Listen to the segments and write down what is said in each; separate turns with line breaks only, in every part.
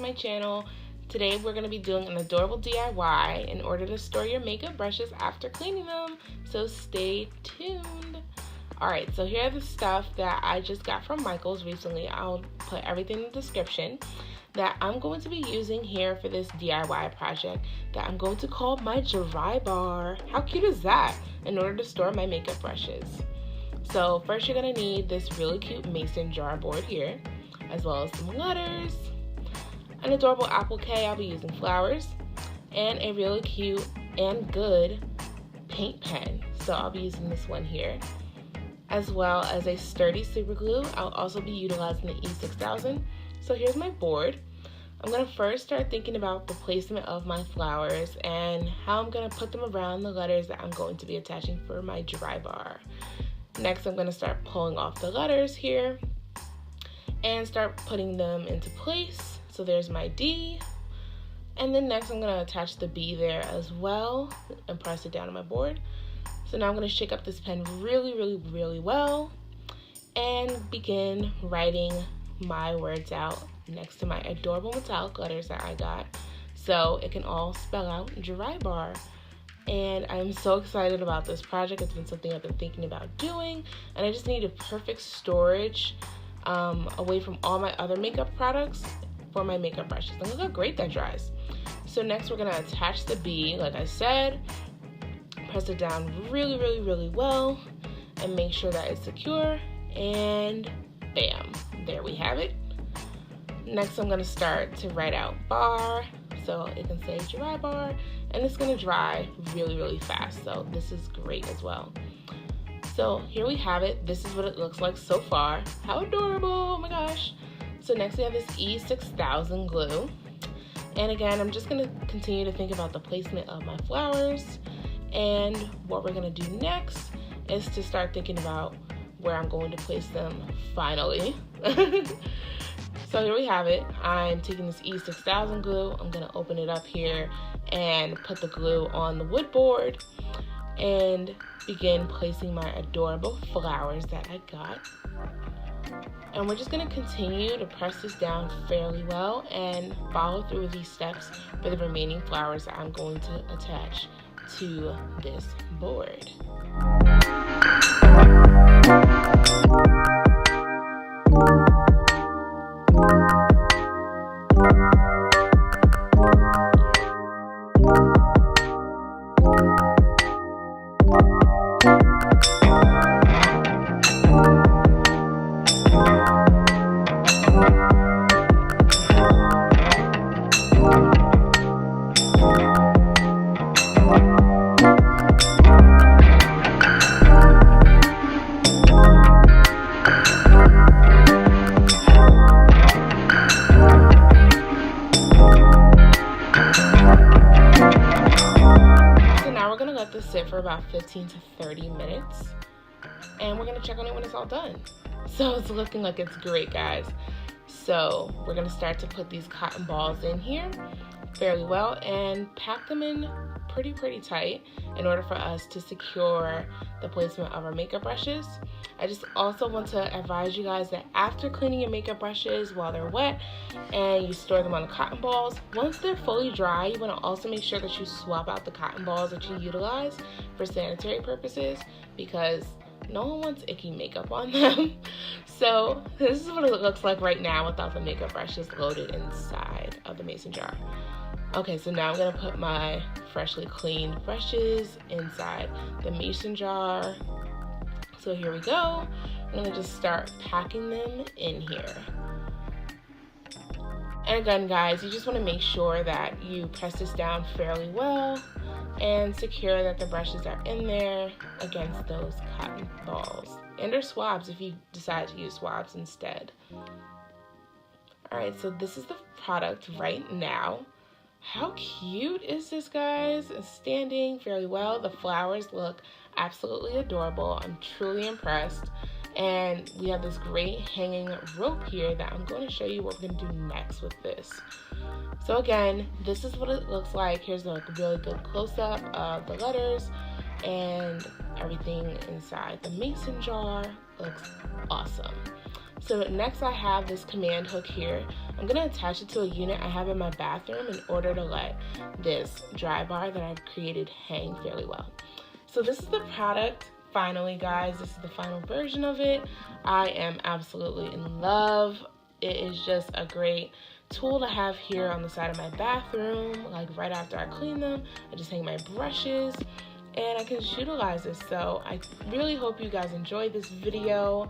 to my channel. Today we're going to be doing an adorable DIY in order to store your makeup brushes after cleaning them, so stay tuned. Alright, so here are the stuff that I just got from Michael's recently. I'll put everything in the description that I'm going to be using here for this DIY project that I'm going to call my dry bar. How cute is that? In order to store my makeup brushes. So first you're going to need this really cute mason jar board here, as well as some letters, an adorable applique, I'll be using flowers, and a really cute and good paint pen. So I'll be using this one here, as well as a sturdy super glue. I'll also be utilizing the E6000. So here's my board. I'm going to first start thinking about the placement of my flowers and how I'm going to put them around the letters that I'm going to be attaching for my dry bar. Next, I'm going to start pulling off the letters here and start putting them into place. So there's my D. And then next, I'm going to attach the B there as well and press it down on my board. So now I'm going to shake up this pen really well and begin writing my words out next to my adorable metallic letters that I got, so it can all spell out dry bar. And I'm so excited about this project. It's been something I've been thinking about doing, and I just need a perfect storage away from all my other makeup products for my makeup brushes. And look how great that dries. So next we're gonna attach the B, like I said, press it down really well and make sure that it's secure, and bam, there we have it. Next, I'm going to start to write out bar, so it can say dry bar, and it's going to dry really fast, so this is great as well. So here we have it. This is what it looks like so far. How adorable, oh my gosh. So next we have this E6000 glue, and again, I'm just going to continue to think about the placement of my flowers, and what we're going to do next is to start thinking about where I'm going to place them finally. So here we have it. I'm taking this E6000 glue. I'm going to open it up here and put the glue on the wood board and begin placing my adorable flowers that I got. And we're just going to continue to press this down fairly well and follow through with these steps for the remaining flowers that I'm going to attach to this board. Sit for about 15 to 30 minutes, and we're gonna check on it when it's all done. So it's looking like it's great, guys. So we're gonna start to put these cotton balls in here fairly well and pack them in pretty tight in order for us to secure the placement of our makeup brushes. I just also want to advise you guys that after cleaning your makeup brushes while they're wet and you store them on the cotton balls, once they're fully dry, you want to also make sure that you swap out the cotton balls that you utilize for sanitary purposes, because no one wants icky makeup on them. So this is what it looks like right now without the makeup brushes loaded inside of the mason jar. Okay, so now I'm going to put my freshly cleaned brushes inside the mason jar. So here we go. I'm going to just start packing them in here. And again, guys, you just want to make sure that you press this down fairly well and secure that the brushes are in there against those cotton balls. And or swabs if you decide to use swabs instead. Alright, so this is the product right now. How cute is this, guys? It's standing fairly well. The flowers look absolutely adorable. I'm truly impressed. And we have this great hanging rope here that I'm going to show you what we're going to do next with this. So again, this is what it looks like. Here's a really good close-up of the letters and everything inside the mason jar. Looks awesome. So next I have this command hook here. I'm going to attach it to a unit I have in my bathroom in order to let this dry bar that I've created hang fairly well. So this is the product. Finally, guys, this is the final version of it. I am absolutely in love. It is just a great tool to have here on the side of my bathroom. Like right after I clean them, I just hang my brushes and I can just utilize this. So I really hope you guys enjoyed this video.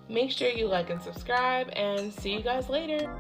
Make sure you like and subscribe, and see you guys later.